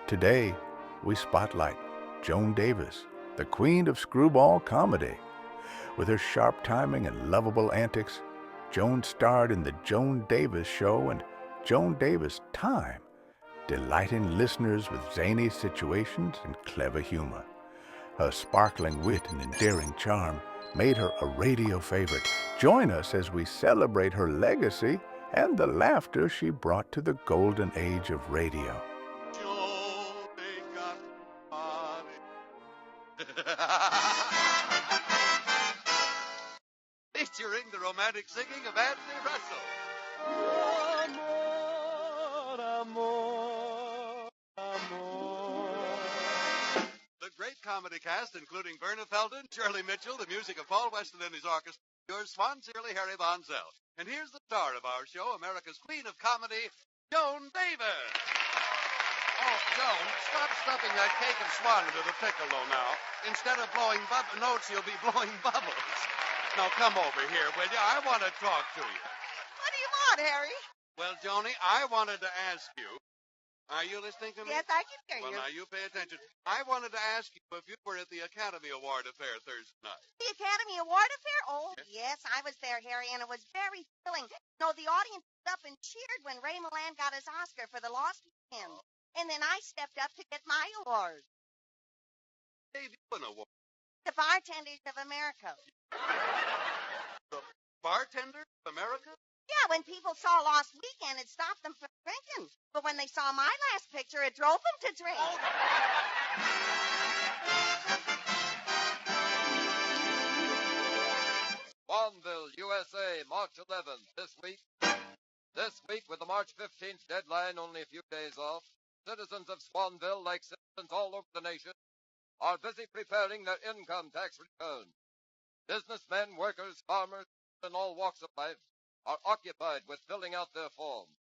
Today, we spotlight Joan Davis, the queen of screwball comedy. With her sharp timing and lovable antics, Joan starred in The Joan Davis Show and Joan Davis Time, delighting listeners with zany situations and clever humor. Her sparkling wit and endearing charm made her a radio favorite. Join us as we celebrate her legacy and the laughter she brought to the golden age of radio. Featuring the romantic singing of Anthony Russell. Amor, amor, amor. The great comedy cast, including Verna Felden, Shirley Mitchell, the music of Paul Weston and his orchestra, yours sincerely, Harry Von Zell. And here's the star of our show, America's queen of comedy, Joan Davis. Oh, Joan, stop stuffing that cake of swan into the piccolo now. Instead of blowing notes, you'll be blowing bubbles. Now, come over here, will you? I want to talk to you. What do you want, Harry? Well, Joni, I wanted to ask you. Are you listening to me? Yes, I can hear you. Well, now, you pay attention. I wanted to ask you if you were at the Academy Award affair Thursday night. The Academy Award affair? Oh, yes, I was there, Harry, and it was very thrilling. No, the audience stood up and cheered when Ray Milland got his Oscar for The Lost Weekend. And then I stepped up to get my award. Gave you an award. The Bartenders of America. The Bartenders of America? Yeah, when people saw Lost Weekend, it stopped them from drinking. But when they saw my last picture, it drove them to drink. Swanville, USA, March 11th, this week. This week, with the March 15th deadline only a few days off, citizens of Swanville, like citizens all over the nation, are busy preparing their income tax returns. Businessmen, workers, farmers, and all walks of life are occupied with filling out their forms.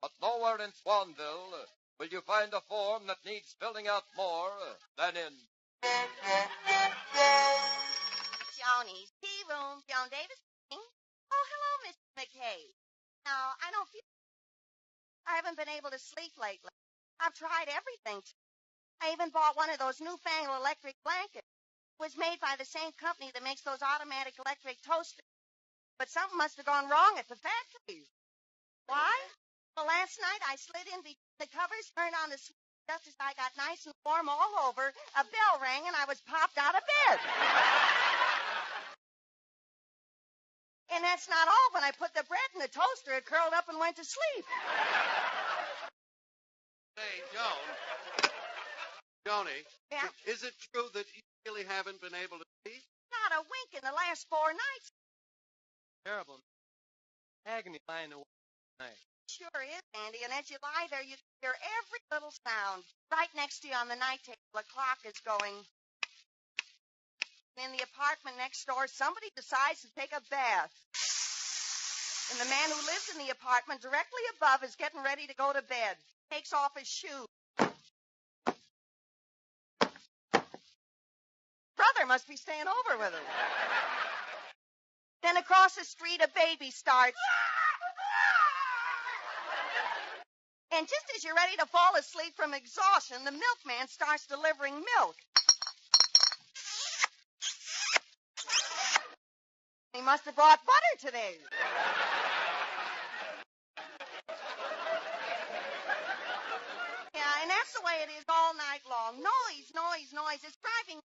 But nowhere in Swanville will you find a form that needs filling out more than in Johnny's Tea Room. Joan Davis speaking. Oh, hello, Mr. McKay. Now, I haven't been able to sleep lately. I've tried everything. I even bought one of those newfangled electric blankets. It was made by the same company that makes those automatic electric toasters. But something must have gone wrong at the factory. Why? Well, last night I slid in between the covers, turned on the switch. Just as I got nice and warm all over, a bell rang and I was popped out of bed. And that's not all. When I put the bread in the toaster, it curled up and went to sleep. Hey, Joan. Joni, Yeah? is it true that you really haven't been able to sleep? Not a wink in the last 4 nights. Terrible. Agony lying awake at night. Sure is, Andy. And as you lie there, you hear every little sound. Right next to you on the night table, a clock is going. In the apartment next door, somebody decides to take a bath. And the man who lives in the apartment directly above is getting ready to go to bed. Takes off his shoes. Brother must be staying over with him. Then across the street, a baby starts. And just as you're ready to fall asleep from exhaustion, the milkman starts delivering milk. He must have brought butter today. Yeah, and that's the way it is all night long. Noise, noise, noise. It's driving.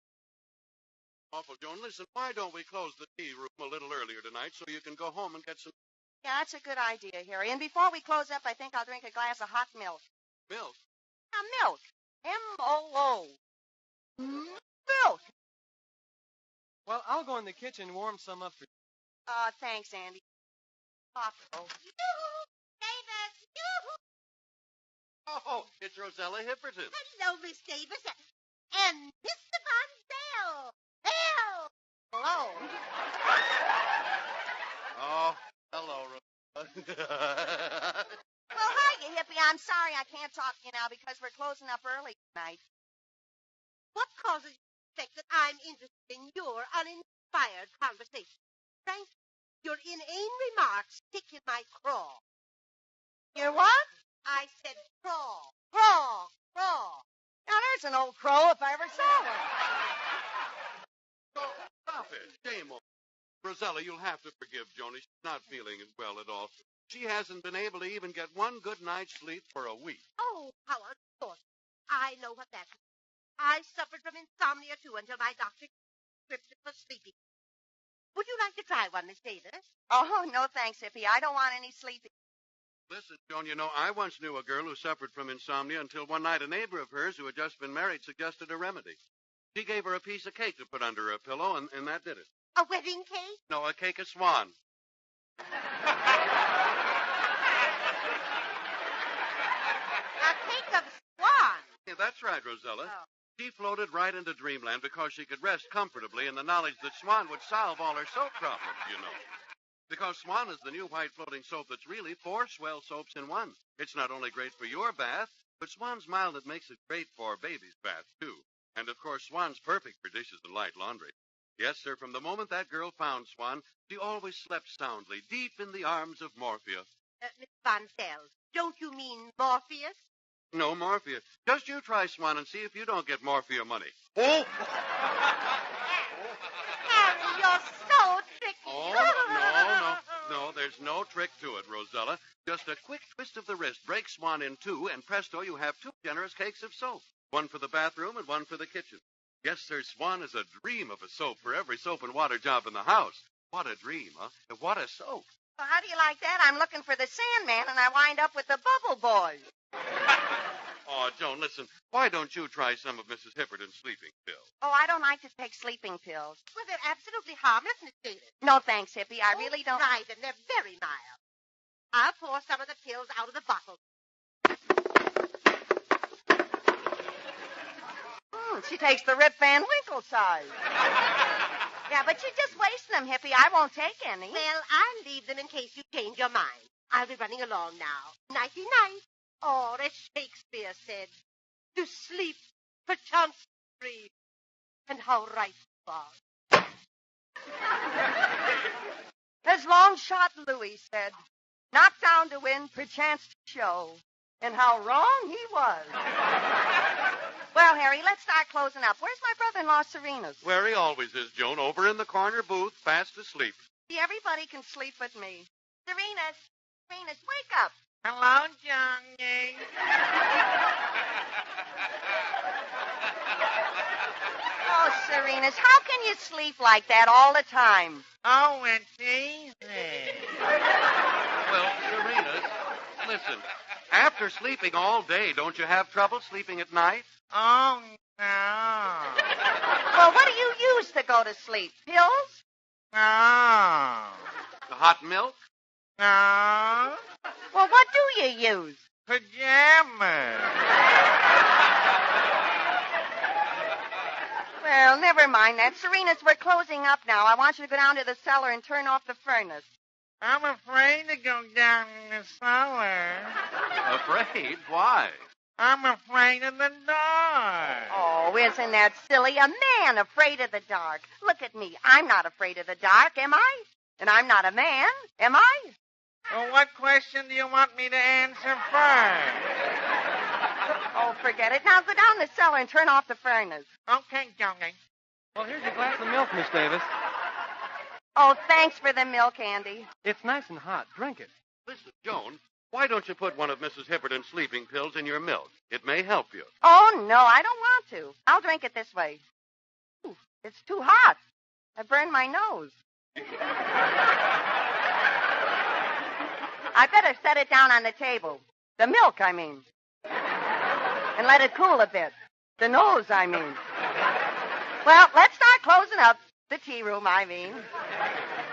Awful, Joan. Listen, why don't we close the tea room a little earlier tonight so you can go home and get some Yeah, that's a good idea, Harry. And before we close up, I think I'll drink a glass of hot milk. milk? Milk. M-O-O. Milk. Well, I'll go in the kitchen and warm some up for you. Thanks, Andy. Popsicle. Yoo-hoo! Davis! Yoo-hoo! Oh, it's Rosella Hipperton. Hello, Miss Davis. And Mr. Von Zell. Hell! Hello. Oh, hello, Rosella. Well, hi, you hippie. I'm sorry I can't talk to you now because we're closing up early tonight. What causes you to think that I'm interested in your uninspired conversation? Frank, your inane remarks stick in my craw. Your what? I said craw. Craw. Craw. decent old crow if I ever saw one. Oh, stop it. Shame on you. Rosella, you'll have to forgive Joni. She's not feeling well at all. She hasn't been able to even get one good night's sleep for a week. Oh, how unfortunate. I know what that means. I suffered from insomnia, too, until my doctor prescription for sleeping. Would you like to try one, Miss Davis? Oh, no thanks, Hippie. I don't want any sleeping. Listen, Joan, you know, I once knew a girl who suffered from insomnia until one night a neighbor of hers who had just been married suggested a remedy. She gave her a piece of cake to put under her pillow, and that did it. A wedding cake? No, a cake of swan. A cake of swan. Yeah, that's right, Rosella. Oh. She floated right into dreamland because she could rest comfortably in the knowledge that Swan would solve all her soap problems, you know. Because Swan is the new white floating soap that's really 4 swell soaps in one. It's not only great for your bath, but Swan's mild that makes it great for baby's bath, too. And, of course, Swan's perfect for dishes and light laundry. Yes, sir, from the moment that girl found Swan, she always slept soundly, deep in the arms of Morpheus. Miss Van Sels, don't you mean Morpheus? No, Morphia. Just you try Swan and see if you don't get Morphia money. Oh! Harry, you're so tricky. Oh, no, there's no trick to it, Rosella. Just a quick twist of the wrist, break Swan in two, and presto, you have 2 generous cakes of soap. One for the bathroom and one for the kitchen. Yes, sir, Swan is a dream of a soap for every soap and water job in the house. What a dream, huh? What a soap. Well, how do you like that? I'm looking for the Sandman, and I wind up with the Bubble Boy. Oh, Joan, listen. Why don't you try some of Mrs. Hipperton's sleeping pills? Oh, I don't like to take sleeping pills. Well, they're absolutely harmless, Miss Davis. No, thanks, Hippie. I really don't. Try them. They're very mild. I'll pour some of the pills out of the bottle. She takes the Rip Van Winkle size. Yeah, but you're just wasting them, Hippie. I won't take any. Well, I'll leave them in case you change your mind. I'll be running along now. Nighty-night. Or, as Shakespeare said, to sleep, perchance to dream. And how right you are. As long shot Louis said, knocked down to win, perchance to show. And how wrong he was. Well, Harry, let's start closing up. Where's my brother-in-law, Serena's? Where he always is, Joan, over in the corner booth, fast asleep. See, everybody can sleep with me. Serena's, wake up. Hello, Johnny. Oh, Serena's, how can you sleep like that all the time? Oh, it's easy. Well, Serena's, listen, after sleeping all day, don't you have trouble sleeping at night? Oh, no. Well, what do you use to go to sleep? Pills? No. The hot milk? No. Well, what do you use? Pajamas. Well, never mind that. Serena's, we're closing up now. I want you to go down to the cellar and turn off the furnace. I'm afraid to go down in the cellar. Afraid? Why? I'm afraid of the dark. Oh, isn't that silly? A man afraid of the dark. Look at me. I'm not afraid of the dark, am I? And I'm not a man, am I? Well, what question do you want me to answer first? Oh, forget it. Now go down the cellar and turn off the furnace. Okay, Johnny. Well, here's your glass of milk, Miss Davis. Oh, thanks for the milk, Andy. It's nice and hot. Drink it. Listen, Joan, why don't you put one of Mrs. Hipperton's sleeping pills in your milk? It may help you. Oh, no, I don't want to. I'll drink it this way. Ooh, it's too hot. I burned my nose. I better set it down on the table. The milk, I mean. And let it cool a bit. The nose, I mean. Well, let's start closing up. The tea room, I mean.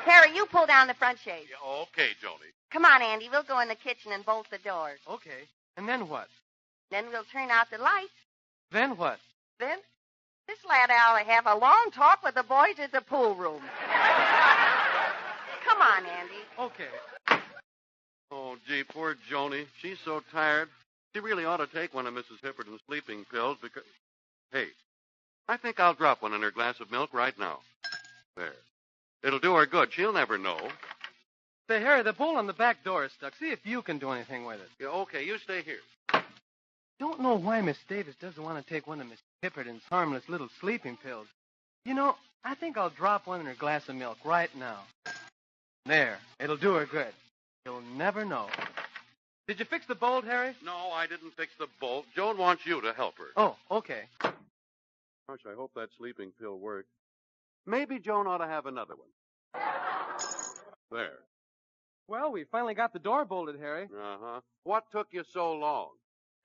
Harry, you pull down the front shade. Yeah, okay, Joni. Come on, Andy. We'll go in the kitchen and bolt the door. Okay. And then what? Then we'll turn out the lights. Then what? Then this lad I'll have a long talk with the boys at the pool room. Come on, Andy. Okay. Oh, gee, poor Joni. She's so tired. She really ought to take one of Mrs. Hipperton's sleeping pills because... Hey, I think I'll drop one in her glass of milk right now. There. It'll do her good. She'll never know. Say, Harry, the bolt on the back door is stuck. See if you can do anything with it. Yeah, okay, you stay here. Don't know why Miss Davis doesn't want to take one of Miss Pipperton's harmless little sleeping pills. You know, I think I'll drop one in her glass of milk right now. There. It'll do her good. You'll never know. Did you fix the bolt, Harry? No, I didn't fix the bolt. Joan wants you to help her. Oh, okay. Gosh, I hope that sleeping pill worked. Maybe Joan ought to have another one. There. Well, we finally got the door bolted, Harry. Uh-huh. What took you so long?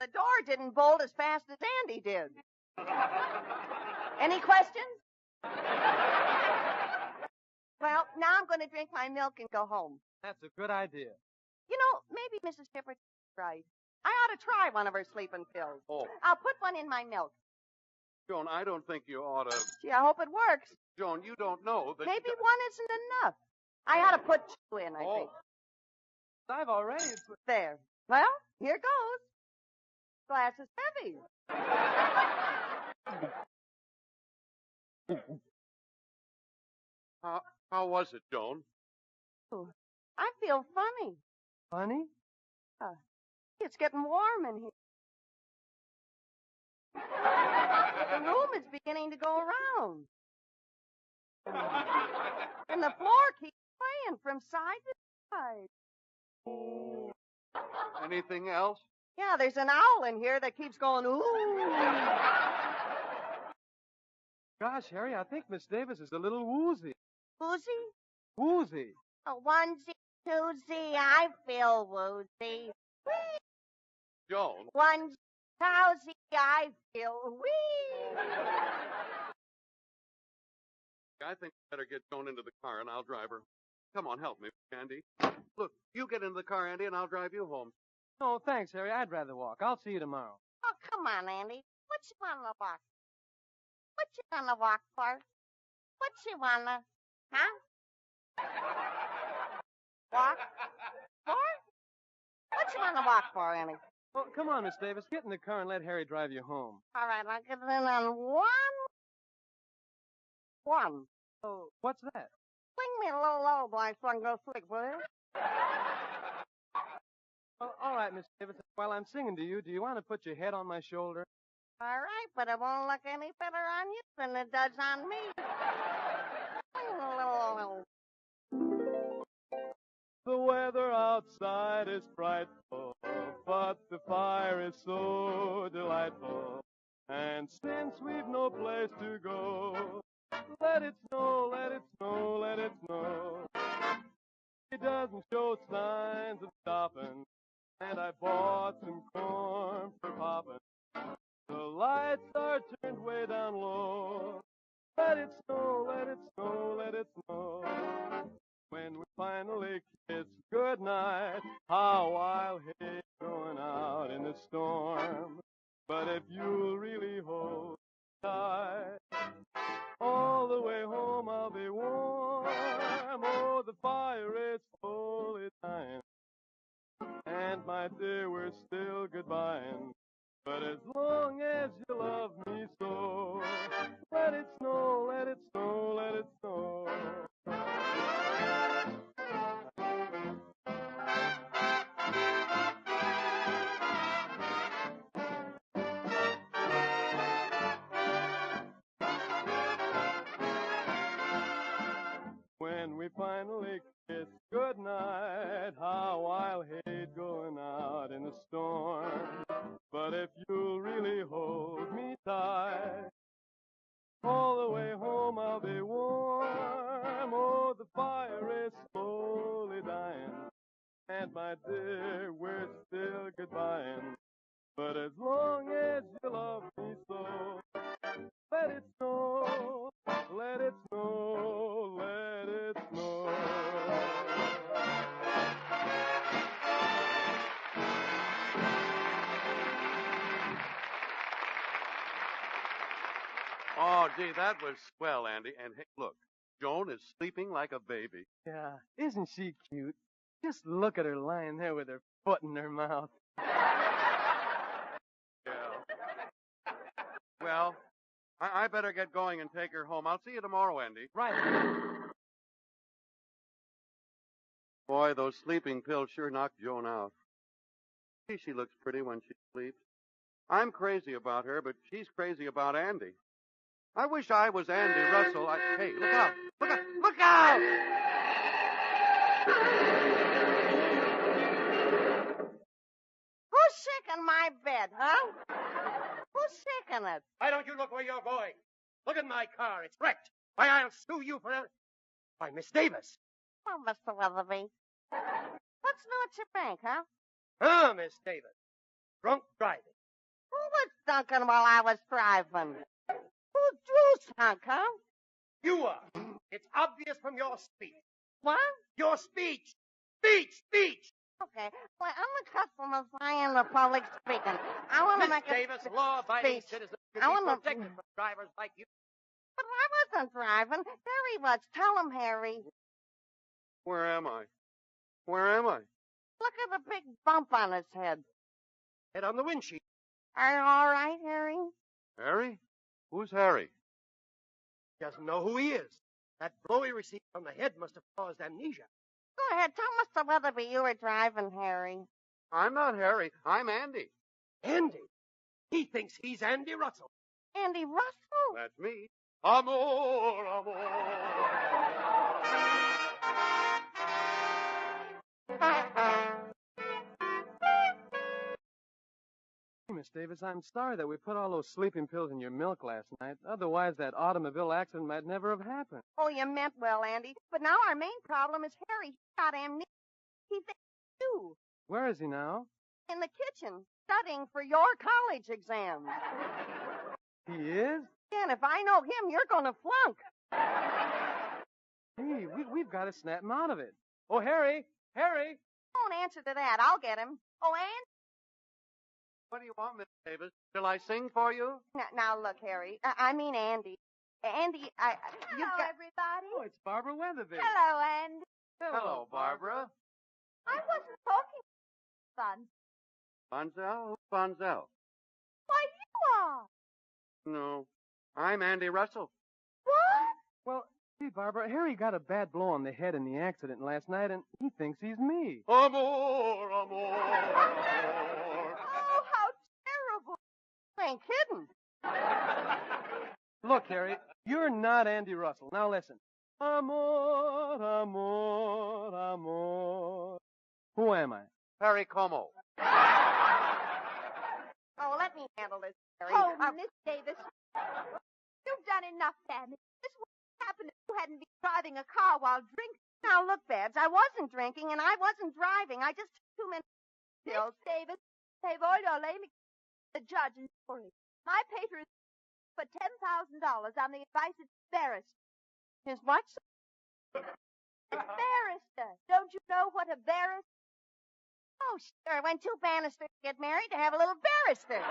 The door didn't bolt as fast as Andy did. Any questions? Well, now I'm going to drink my milk and go home. That's a good idea. You know, maybe Mrs. Pipperton's right. I ought to try one of her sleeping pills. Oh. I'll put one in my milk. Joan, I don't think you ought to. Gee, I hope it works. Joan, you don't know that. Maybe one isn't enough. I ought to put two in, I think. I've already put... There. Well, here goes. Glass is heavy. How was it, Joan? Oh, I feel funny. Funny? It's getting warm in here. The room is beginning to go around. And the floor keeps swaying from side to side. Anything else? Yeah, there's an owl in here that keeps going, ooh. Gosh, Harry, I think Miss Davis is a little woozy. Woozy? Woozy. A onesie, twosie, I feel woozy. Joan. Onesie, twosie, I feel wee. I think I better get Joan into the car and I'll drive her. Come on, help me, Andy. Look, you get into the car, Andy, and I'll drive you home. No, thanks, Harry. I'd rather walk. I'll see you tomorrow. Oh, come on, Andy. What you wanna walk? What you wanna walk for? What you wanna, huh? Walk for? What you wanna walk for, Andy? Well, come on, Miss Davis. Get in the car and let Harry drive you home. All right, I'll get in on one. Oh, what's that? Sing me a little lullaby so I can go sleep, will you? Oh, all right, Miss Davis. While I'm singing to you, do you want to put your head on my shoulder? All right, but it won't look any better on you than it does on me. Sing a little. The weather outside is frightful, but the fire is so delightful. And since we've no place to go, let it snow, let it snow, let it snow. It doesn't show signs of stopping, and I bought some corn for popping. The lights are turned way down low. Let it snow, let it snow, let it snow. When we finally kiss goodnight, how I'll hate going out in the storm. But if you'll really hold tight, all the way home I'll be warm. Oh, the fire is fully dying, and my dear, we're still goodbying. But as long as you love me so, let it snow, let it snow, let it snow. When we finally kiss goodnight, how I'll hate going out in the storm. But if you'll really hold me tight, all the way home I'll be warm. Oh, the fire is slowly dying, and my dear, we're still goodbying. But as long as you love me so, let it snow, let it snow, let it snow. Oh, gee, that was swell, Andy. And hey, look, Joan is sleeping like a baby. Yeah, isn't she cute? Just look at her lying there with her foot in her mouth. Yeah. Well, I better get going and take her home. I'll see you tomorrow, Andy. Right. Boy, those sleeping pills sure knocked Joan out. Gee, she looks pretty when she sleeps. I'm crazy about her, but she's crazy about Andy. I wish I was Andy Russell. Hey, look out! Look out! Look out! Who's sick in my bed, huh? Who's sick in it? Why don't you look where you're going? Look at my car. It's wrecked. Why, I'll sue you for... Why, Miss Davis. Oh, Mr. Weatherby. What's new at your bank, huh? Oh, Miss Davis. Drunk driving. Who was drunken while I was driving? Who drew drunk, huh? You are. It's obvious from your speech. What? Your speech. Speech. Okay. Well, I'm a customer. I am the public speaking. I want to Miss make Davis, a law-abiding speech. citizens should I be wanna- protected from drivers like you. But I wasn't driving. Harry was. Tell him, Harry. Where am I? Where am I? Look at the big bump on his head. Head on the windshield. Are you all right, Harry? Harry? Who's Harry? Doesn't know who he is. That blow he received from the head must have caused amnesia. Go ahead. Tell Mr. Weatherby you were driving, Harry. I'm not Harry. I'm Andy. Andy. He thinks he's Andy Russell. Andy Russell? That's me. Amor, amor. Miss Davis, I'm sorry that we put all those sleeping pills in your milk last night. Otherwise, that automobile accident might never have happened. Oh, you meant well, Andy. But now our main problem is Harry. He got amnesia. He thinks you Where is he now? in the kitchen studying for your college exam. He is? And if I know him, you're going to flunk. Hey, we've got to snap him out of it. Oh, Harry! Don't answer to that. I'll get him. Oh, Andy. What do you want, Miss Davis? Shall I sing for you? Now look, Harry. I mean Andy. Andy, you've got... everybody. Oh, it's Barbara Weatherby. Hello, Andy. Hello, Barbara. I wasn't talking to Bonzel? Who's Bonzel? Why, you are. No. I'm Andy Russell. What? Well, see, Barbara, Harry got a bad blow on the head in the accident last night, and he thinks he's me. Amor, amor, amor. Oh, how terrible. You ain't kidding. Look, Harry, you're not Andy Russell. Now listen. Amor, amor, amor. Who am I? Harry Como. Oh, let me handle this, Harry. Oh, Miss Davis, you've done enough damage. This wouldn't happen if you hadn't been driving a car while drinking. Now, look, Babs, I wasn't drinking and I wasn't driving. I just took too many pills. Miss Davis, they've ordered me the judge and jury. My pater is for $10,000 on the advice of barrister. His what? A barrister. Don't you know what a barrister? Oh, sure. When two banisters get married, they have a little barrister.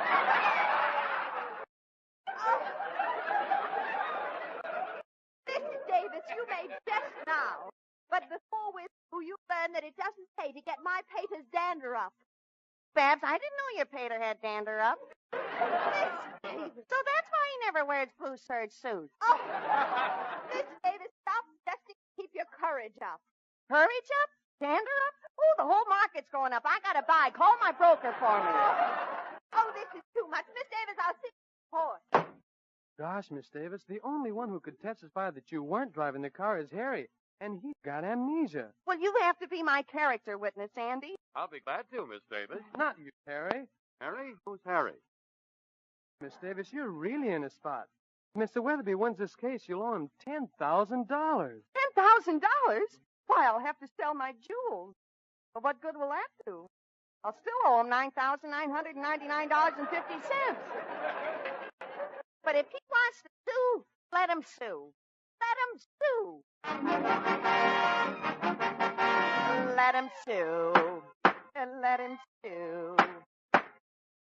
Mrs. Davis, you may jest now, but before we you learn that it doesn't pay to get my pater's dander up. Babs, I didn't know your pater had dander up. Miss Davis. So that's why he never wears blue serge suits. Oh, Miss Davis, stop jesting. Keep your courage up. Courage up? Dander up? Oh, the whole market's going up. I gotta buy. Call my broker for me. Oh, this is too much. Miss Davis, I'll see you in court. Gosh, Miss Davis, the only one who could testify that you weren't driving the car is Harry, and he's got amnesia. Well, you have to be my character witness, Andy. I'll be glad to, Miss Davis. Not you, Harry. Harry? Who's Harry? Miss Davis, you're really in a spot. If Mr. Weatherby wins this case, you'll owe him $10,000. $10,000? Why, I'll have to sell my jewels. Well, what good will that do? I'll still owe him $9,999.50. But if he wants to sue, let him sue. Let him sue. Let him sue. Let him sue.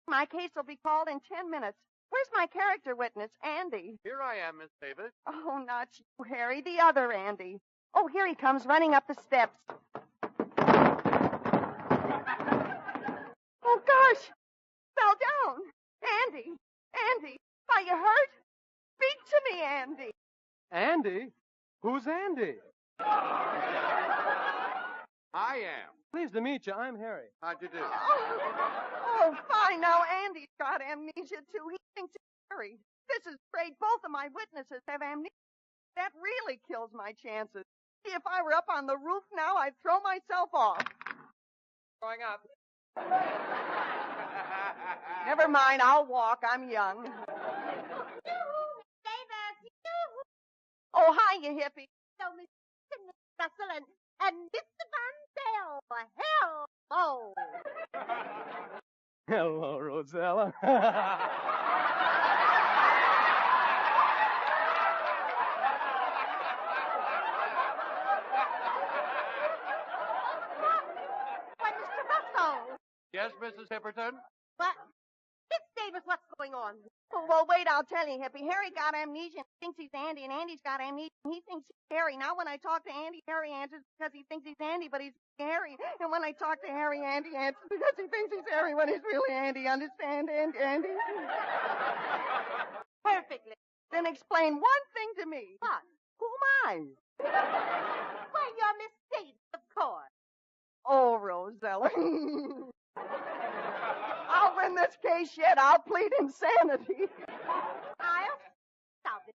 My case will be called in 10 minutes. Where's my character witness, Andy? Here I am, Miss Davis. Oh, not you, Harry. The other Andy. Oh, here he comes, running up the steps. Oh, gosh. Fell down. Andy. Andy. Are you hurt? Speak to me, Andy. Andy? Who's Andy? I am. Pleased to meet you. I'm Harry. How'd you do? Oh, fine. Now Andy's got amnesia, too. He thinks it's Harry. This is great. Both of my witnesses have amnesia. That really kills my chances. See, if I were up on the roof now, I'd throw myself off. Going up. Never mind. I'll walk. I'm young. Davis, Oh, hi, you hippie. so Mr. Russell and Mr. Van Dale. Hello. Hello, Rosella. Why, Mr. Russell. Yes, Mrs. Hipperton? What? Miss Davis, what's going on? Oh, well, wait, I'll tell you, hippie. Harry got amnesia and thinks he's Andy, and Andy's got amnesia and he thinks he's Harry. Now, when I talk to Andy, Harry answers because he thinks he's Andy, but he's Harry. And when I talk to Harry, Andy answers because he thinks he's Harry when he's really Andy. Understand, Andy? Perfectly. Then explain one thing to me. What? Who am I? Well, you're Miss Davis, of course. Oh, Rosella. I'll win this case yet. I'll plead insanity. I'll stop it.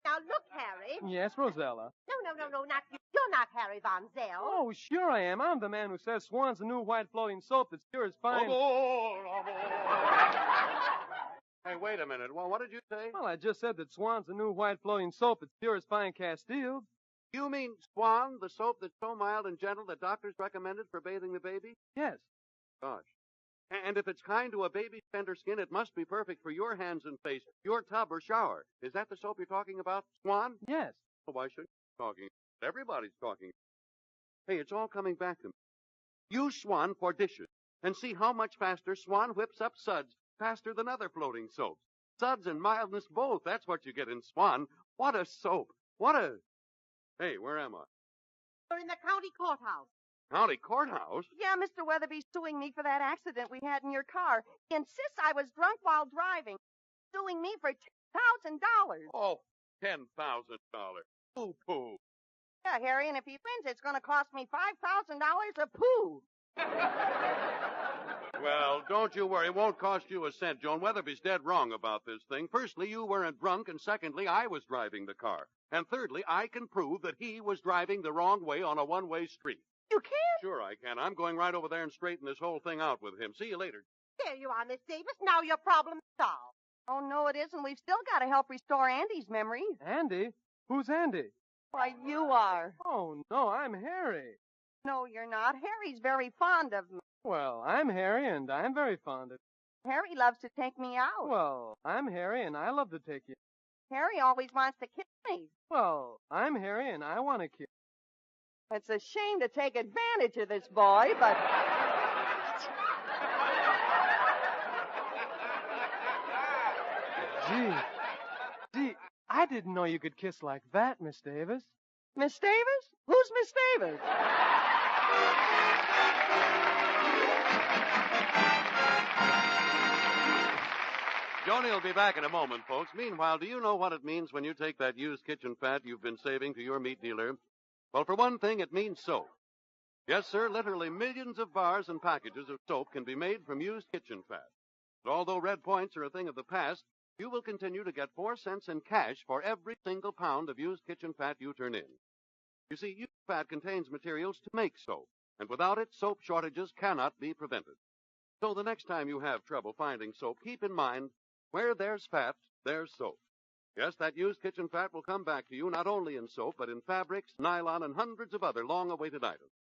Now, look, Harry. Yes, Rosella. No, not you. You're not Harry Von Zell. Oh, sure I am. I'm the man who says Swan's the new white floating soap that's sure as fine. Hey, wait a minute. Well, what did you say? Well, I just said that Swan's the new white floating soap that's pure as fine Castile. You mean Swan, the soap that's so mild and gentle that doctors recommended for bathing the baby? Yes. Gosh. And if it's kind to a baby's tender skin, it must be perfect for your hands and face, your tub or shower. Is that the soap you're talking about, Swan? Yes. Well, why shouldn't you be talking? Everybody's talking. Hey, it's all coming back to me. Use Swan for dishes and see how much faster Swan whips up suds, faster than other floating soaps. Suds and mildness both. That's what you get in Swan. What a soap. What a... Hey, where am I? You're in the county courthouse. County courthouse? Yeah, Mr. Weatherby's suing me for that accident we had in your car. He insists I was drunk while driving. Suing me for $10,000. Oh, $10,000. Pooh-pooh. Yeah, Harry, and if he wins, it's going to cost me $5,000 a poo. Well, don't you worry. It won't cost you a cent. Joan Weatherby's dead wrong about this thing. Firstly, you weren't drunk, and secondly, I was driving the car. And thirdly, I can prove that he was driving the wrong way on a one-way street. You can't? Sure I can. I'm going right over there and straighten this whole thing out with him. See you later. There you are, Miss Davis. Now your problem's solved. Oh, no, it isn't. We've still got to help restore Andy's memory. Andy? Who's Andy? Why, you are. Oh, no, I'm Harry. No, you're not. Harry's very fond of me. Well, I'm Harry, and I'm very fond of you. Harry loves to take me out. Well, I'm Harry, and I love to take you. Harry always wants to kiss me. Well, I'm Harry, and I want to kiss. It's a shame to take advantage of this boy, but... Gee, I didn't know you could kiss like that, Miss Davis. Miss Davis? Who's Miss Davis? Joni will be back in a moment, folks. Meanwhile, do you know what it means when you take that used kitchen fat you've been saving to your meat dealer? Well, for one thing, it means soap. Yes, sir, literally millions of bars and packages of soap can be made from used kitchen fat. But although red points are a thing of the past, you will continue to get 4 cents in cash for every single pound of used kitchen fat you turn in. You see, used fat contains materials to make soap, and without it, soap shortages cannot be prevented. So the next time you have trouble finding soap, keep in mind, where there's fat, there's soap. Yes, that used kitchen fat will come back to you not only in soap, but in fabrics, nylon, and hundreds of other long-awaited items.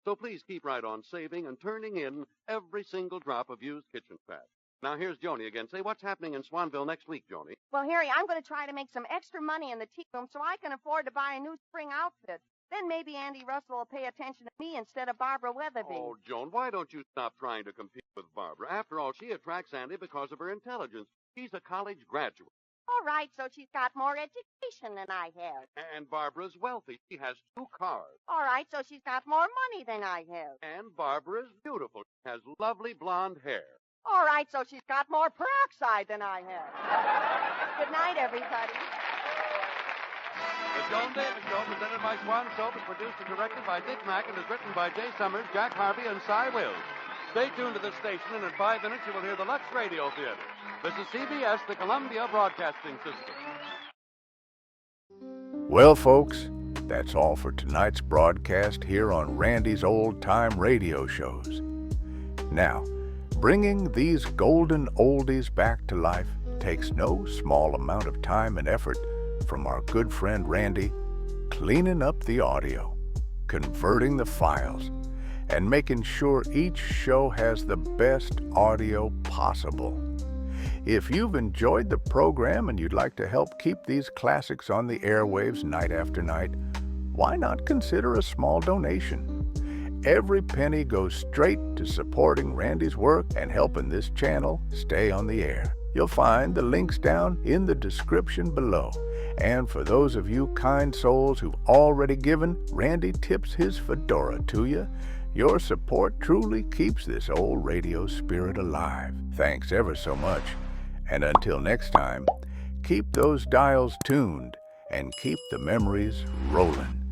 So please keep right on saving and turning in every single drop of used kitchen fat. Now, here's Joni again. Say, what's happening in Swanville next week, Joni? Well, Harry, I'm going to try to make some extra money in the tea room so I can afford to buy a new spring outfit. Then maybe Andy Russell will pay attention to me instead of Barbara Weatherby. Oh, Joan, why don't you stop trying to compete with Barbara? After all, she attracts Andy because of her intelligence. She's a college graduate. All right, so she's got more education than I have. And Barbara's wealthy. She has 2 cars. All right, so she's got more money than I have. And Barbara's beautiful. She has lovely blonde hair. All right, so she's got more peroxide than I have. Good night, everybody. The Joan Davis Show, presented by Swan Soap, is produced and directed by Dick Mack and is written by Jay Summers, Jack Harvey, and Cy Wills. Stay tuned to this station, and in 5 minutes you will hear the Lux Radio Theater. This is CBS, the Columbia Broadcasting System. Well, folks, that's all for tonight's broadcast here on Randy's Old Time Radio Shows. Now, bringing these golden oldies back to life takes no small amount of time and effort from our good friend Randy, cleaning up the audio, converting the files, and making sure each show has the best audio possible. If you've enjoyed the program and you'd like to help keep these classics on the airwaves night after night, why not consider a small donation? Every penny goes straight to supporting Randy's work and helping this channel stay on the air. You'll find the links down in the description below. And for those of you kind souls who've already given, Randy tips his fedora to you. Your support truly keeps this old radio spirit alive. Thanks ever so much. And until next time, keep those dials tuned and keep the memories rolling.